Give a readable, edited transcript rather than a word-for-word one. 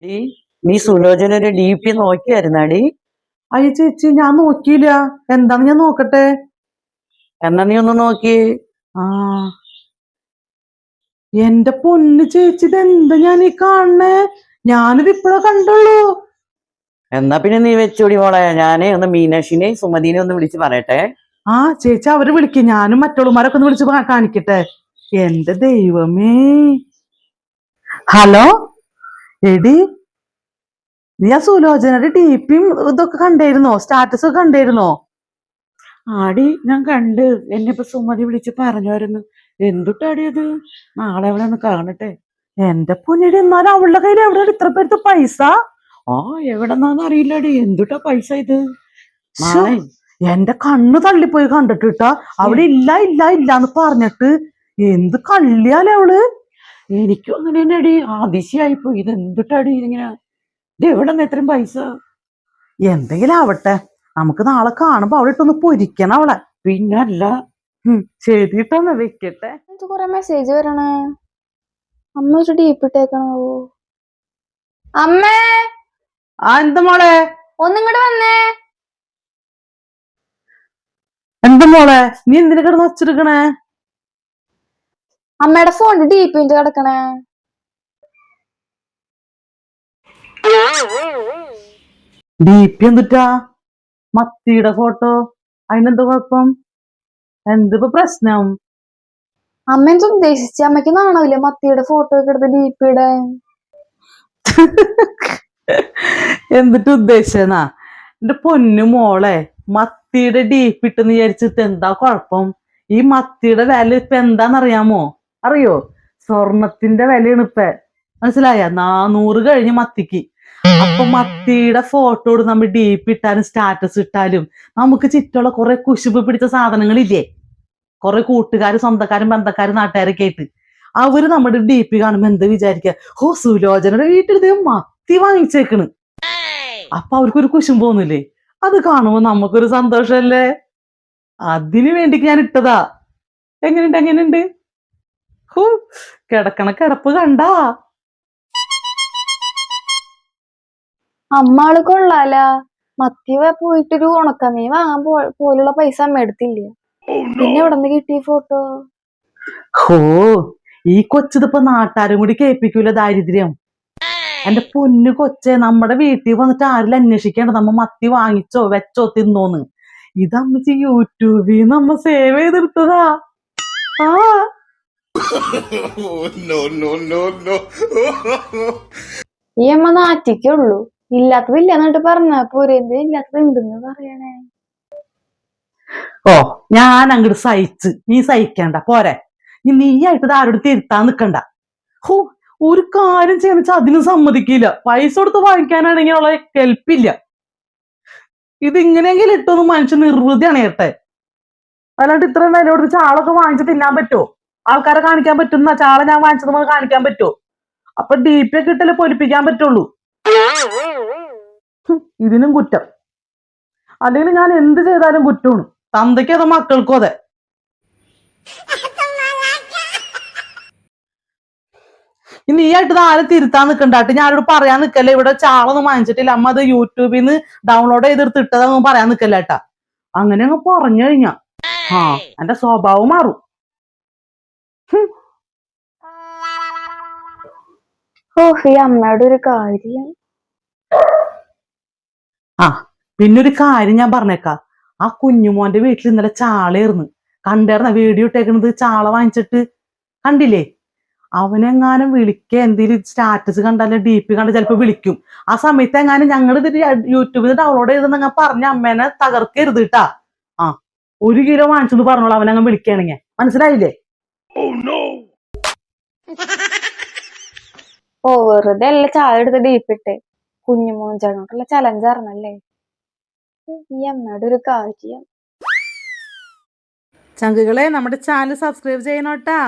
D, നീ സുലോചനയുടെ DP നോക്കിയായിരുന്നാടി? അയ്യ ചേച്ചി, ഞാൻ നോക്കിയില്ല. എന്താന്ന് ഞാൻ നോക്കട്ടെ. എന്നാ നീ ഒന്ന് നോക്കി. ആ, എന്റെ പൊന്നു ചേച്ചി, ഇതെന്താ ഞാൻ ഈ കാണണേ? ഞാനിത് ഇപ്പഴാ കണ്ടുള്ളൂ. എന്നാ പിന്നെ നീ വെച്ചോടി മോളെ. ഞാനേ ഒന്ന് മീനാക്ഷിനെയും സുമതിനെ ഒന്ന് വിളിച്ച് പറയട്ടെ. ആ ചേച്ചി, അവര് വിളിക്കും. ഞാനും മറ്റുള്ളവന്മാരൊക്കെ ഒന്ന് വിളിച്ച് കാണിക്കട്ടെ. എന്റെ ദൈവമേ. ഹലോ എടി, നീ ആ സുലോചനയുടെ DPയും ഇതൊക്കെ കണ്ടായിരുന്നോ? സ്റ്റാറ്റസ് ഒക്കെ കണ്ടായിരുന്നോ? ആടി, ഞാൻ കണ്ട്. എന്നെ ഇപ്പൊ സുമതി വിളിച്ച് പറഞ്ഞായിരുന്നു. എന്തുട്ടാടി അത്? നാളെ അവളെ ഒന്ന് കാണട്ടെ. എന്റെ പൊന്നിടി, എന്നാലും അവളുടെ കയ്യിൽ എവിടെ ഇത്ര പേരത്തെ പൈസ? ആ, എവിടെന്നാന്ന് അറിയില്ലടി. എന്തുട്ടാ പൈസ ഇത്? ശ്ശോ, നാളെ എന്റെ കണ്ണ് തള്ളിപ്പോയി കണ്ടിട്ടാ. അവിടെ ഇല്ല ഇല്ല ഇല്ലാന്ന് പറഞ്ഞിട്ട് എന്ത് കള്ളിയാലേ അവള്. എനിക്കും അങ്ങനെ തന്നെ അടി. അതിശയായിപ്പോയി. ഇത് എന്തുട്ടാടി ഇതിങ്ങനെ? ഇത് എവിടെ നിന്ന് ഇത്രയും പൈസ? എന്തെങ്കിലും ആവട്ടെ, നമുക്ക് നാളെ കാണുമ്പോ അവിടെ ഇട്ടൊന്ന് പൊരിക്കണം അവളെ. പിന്നല്ല. ശരിട്ടൊന്ന് വെക്കട്ടെ. കൊറേ മെസ്സേജ് വരണേ. അമ്മ ഒരു DP ഇട്ടേക്കണോ? അമ്മേ, ആ എന്താ മോളെ? ഒന്നിങ്ങോട്ട് വന്നേ. എന്താ മോളെ, നീ എന്തിനാ കിടന്ന് വച്ചിരിക്കണേ? അമ്മയുടെ ഫോണിൽ DP കിടക്കണേ. DP എന്തുട്ടാ? മത്തിയുടെ ഫോട്ടോ. അതിനെന്താ കുഴപ്പം? എന്തിപ്പോ പ്രശ്നം? അമ്മ എന്താ ഉദ്ദേശിച്ച? അമ്മയ്ക്ക് നാണമില്ലേ മത്തിയുടെ ഫോട്ടോ ഒക്കെ എടുത്ത് DP ഇടാൻ? എന്നിട്ട് ഉദ്ദേശിച്ചെന്നാ? എന്റെ പൊന്നു മോളെ, മത്തിയുടെ DP ഇട്ടെന്ന് വിചാരിച്ചിട്ട് എന്താ കുഴപ്പം? ഈ മത്തിയുടെ വില ഇപ്പൊ എന്താന്നറിയാമോ? അറിയോ? സ്വർണത്തിന്റെ വിലയാണ് ഇപ്പൊ. മനസ്സിലായ? 400 കഴിഞ്ഞ് മത്തിക്ക്. അപ്പൊ മത്തിയുടെ ഫോട്ടോ നമ്മൾ DP ഇട്ടാലും സ്റ്റാറ്റസ് ഇട്ടാലും നമുക്ക് ചുറ്റുള്ള കുറെ കുശുമ്പ് പിടിച്ച സാധനങ്ങളില്ലേ? കുറെ കൂട്ടുകാരും സ്വന്തക്കാരും ബന്ധക്കാരും നാട്ടുകാരൊക്കെ ആയിട്ട് അവര് നമ്മുടെ DP കാണുമ്പോ എന്താ വിചാരിക്കുക? ഓ, സുലോചനയുടെ വീട്ടിൽ മത്തി വാങ്ങിച്ചേക്കണ്. അപ്പൊ അവർക്കൊരു കുശുമ്പ് തോന്നില്ലേ? അത് കാണുമ്പോ നമുക്കൊരു സന്തോഷല്ലേ? അതിനു വേണ്ടി ഞാൻ ഇട്ടതാ. എങ്ങനെയുണ്ട്? ഹൂ, കിടക്കണ കിടപ്പ് കണ്ടാ? അമ്മ ആള് കൊള്ളാല. മത്തി പോയിട്ടൊരു ഉണക്കമീൻ വാങ്ങാൻ പോലുള്ള പൈസ അമ്മ എടുത്തില്ല. പിന്നെ എവിടെ നിന്ന് കിട്ടിയ ഫോട്ടോ? ഹോ, ഈ കൊച്ചിതിപ്പോ നാട്ടാരും കൂടി കേൾപ്പിക്കൂല ദാരിദ്ര്യം. എന്റെ പൊന്നു കൊച്ചെ, നമ്മുടെ വീട്ടിൽ വന്നിട്ട് ആരിലും അന്വേഷിക്കേണ്ട നമ്മ മത്തി വാങ്ങിച്ചോ വെച്ചോ തിന്നോന്ന്. ഇതമ്മച്ചി യൂട്യൂബിൽ നമ്മ സേവ് ചെയ്തെടുത്തതാ. ആ, ഈ അമ്മ നാറ്റിക്കുള്ളൂ. ഇല്ലാത്തതില്ല എന്നിട്ട് പറഞ്ഞ പോരെ. എന്ത് ഇല്ലാത്തത് ഉണ്ടെന്ന് പറയണേ. ഓ, ഞാൻ അങ്ങോട്ട് സഹിച്ച്, നീ സഹിക്കണ്ട പോരെ. നീയായിട്ട് ആരോട് തിരുത്താൻ നിക്കണ്ട. ഹോ, ഒരു കാര്യം ചെയ്യാന്ന് വെച്ചാൽ അതിനും സമ്മതിക്കില്ല. പൈസ കൊടുത്ത് വാങ്ങിക്കാനാണെങ്കിൽ അവളെ കെൽപ്പില്ല. ഇതിങ്ങനെയെങ്കിലും ഇട്ടൊന്ന് മനുഷ്യൻ നിർവൃതിയാണ് ഏട്ടെ. അല്ലാണ്ട് ഇത്രയും വില കൊടുത്ത് ചാളൊക്കെ വാങ്ങിച്ച് തിന്നാൻ പറ്റുമോ? ആൾക്കാരെ കാണിക്കാൻ പറ്റുന്ന ചാള ഞാൻ വാങ്ങിച്ചത് നമുക്ക് കാണിക്കാൻ പറ്റുമോ? അപ്പൊ DP ഒക്കെ ഇട്ടല്ലേ പൊലിപ്പിക്കാൻ പറ്റുള്ളൂ. ഇതിനും കുറ്റം. അല്ലെങ്കിൽ ഞാൻ എന്ത് ചെയ്താലും കുറ്റമാണ്. തന്തയ്ക്കും അതെ, മക്കൾക്കും അതെ. നീ ആയിട്ട് ആരും തിരുത്താൻ നിൽക്കണ്ടാട്ട്. ഞാനോട് പറയാൻ നിൽക്കല്ലേ. ഇവിടെ ചാളൊന്നും വാങ്ങിച്ചിട്ടില്ല, അമ്മ അത് യൂട്യൂബിൽ നിന്ന് ഡൗൺലോഡ് ചെയ്തെടുത്ത് ഇട്ടതൊന്നും പറയാൻ നിൽക്കല്ല ഏട്ടാ. അങ്ങനെ അങ്ങ് പറഞ്ഞു കഴിഞ്ഞാ എന്റെ സ്വഭാവം മാറും. ഓ, ഈ അമ്മയുടെ ഒരു കാര്യം. പിന്നൊരു കാര്യം ഞാൻ പറഞ്ഞേക്കാം. ആ കുഞ്ഞുമോന്റെ വീട്ടിൽ ഇന്നലെ ചാളയായിരുന്നു. കണ്ടായിരുന്ന വീഡിയോ ഇട്ടേക്കണത്? ചാള വാങ്ങിച്ചിട്ട് കണ്ടില്ലേ? അവനെങ്ങാനും വിളിക്ക, എന്തെങ്കിലും സ്റ്റാറ്റസ് കണ്ടാലോ DP കണ്ട ചിലപ്പോ വിളിക്കും. ആ സമയത്ത് എങ്ങാനും ഞങ്ങൾ ഇത് യൂട്യൂബിൽ ഡൗൺലോഡ് ചെയ്തെന്ന് പറഞ്ഞ അമ്മേനെ തകർക്കരുത് കേട്ടാ. 1 കിലോ വാങ്ങിച്ചെന്ന് പറഞ്ഞോളൂ അവനങ്ങ് വിളിക്കുകയാണെങ്കിൽ. മനസ്സിലായില്ലേ? ഓ, വെറുതെ അല്ല ചായ എടുത്ത് DP ഇട്ടെ. കുഞ്ഞുമോൻ ചേട്ടനോട്ടുള്ള ചലഞ്ച് അറിഞ്ഞല്ലേ. ഈ അമ്മയുടെ ഒരു കാര്യം. ചങ്കുകളെ, നമ്മുടെ ചാനൽ സബ്സ്ക്രൈബ് ചെയ്യണോട്ടാ.